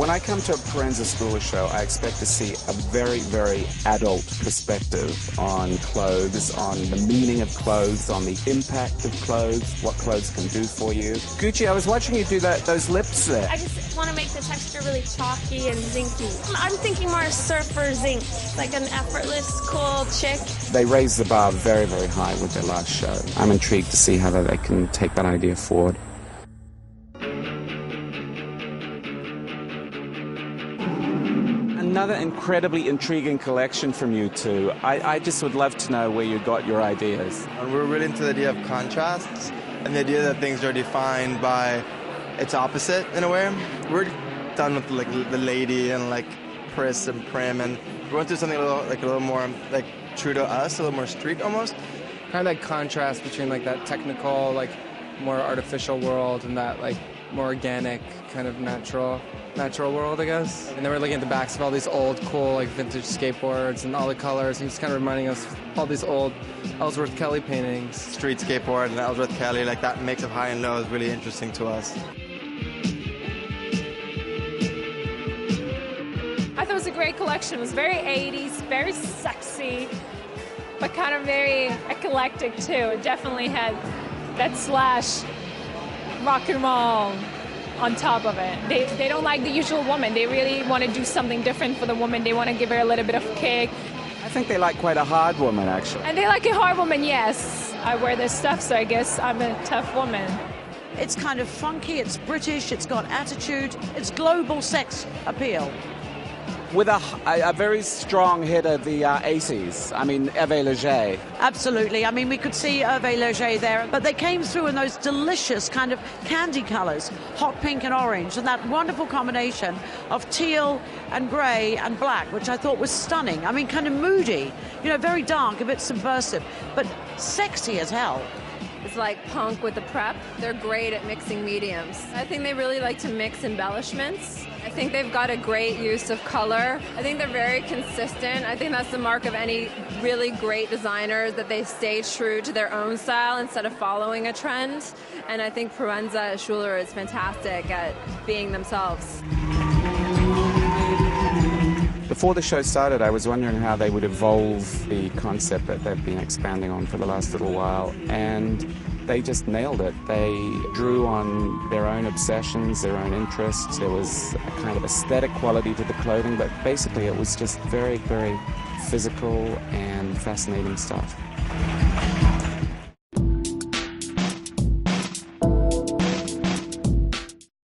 When I come to a Proenza Schouler show, I expect to see a very, very adult perspective on clothes, on the meaning of clothes, on the impact of clothes, what clothes can do for you. Gucci, I was watching you do those lips there. I just want to make the texture really chalky and zinky. I'm thinking more surfer zinc, like an effortless, cool chick. They raised the bar very, very high with their last show. I'm intrigued to see how they can take that idea forward. Another incredibly intriguing collection from you two. I just would love to know where you got your ideas. We're really into the idea of contrasts and the idea that things are defined by its opposite in a way. We're done with like the lady and like Pris and Prim, and we went through something a little more like true to us, a little more street almost. Kind of like contrast between like that technical, like more artificial world and that like more organic, kind of natural world, I guess. And then we're looking at the backs of all these old, cool, like vintage skateboards and all the colors. And it's kind of reminding us of all these old Ellsworth Kelly paintings. Street skateboard and Ellsworth Kelly, like that mix of high and low is really interesting to us. I thought it was a great collection. It was very 80s, very sexy, but kind of very eclectic too. It definitely had that slash rock and roll on top of it. They don't like the usual woman. They really want to do something different for the woman. They want to give her a little bit of a kick. I think they like quite a hard woman, actually. And they like a hard woman, yes. I wear this stuff, so I guess I'm a tough woman. It's kind of funky, it's British, it's got attitude, it's global sex appeal. With a very strong hit of the 80s. I mean, Hervé Leger. Absolutely. I mean, we could see Hervé Leger there, but they came through in those delicious kind of candy colors, hot pink and orange, and that wonderful combination of teal and grey and black, which I thought was stunning. I mean, kind of moody, very dark, a bit subversive, but sexy as hell. It's like punk with the prep. They're great at mixing mediums. I think they really like to mix embellishments. I think they've got a great use of color. I think they're very consistent. I think that's the mark of any really great designers, that they stay true to their own style instead of following a trend. And I think Proenza Schouler is fantastic at being themselves. Before the show started, I was wondering how they would evolve the concept that they've been expanding on for the last little while, and they just nailed it. They drew on their own obsessions, their own interests. There was a kind of aesthetic quality to the clothing, but basically it was just very, very physical and fascinating stuff.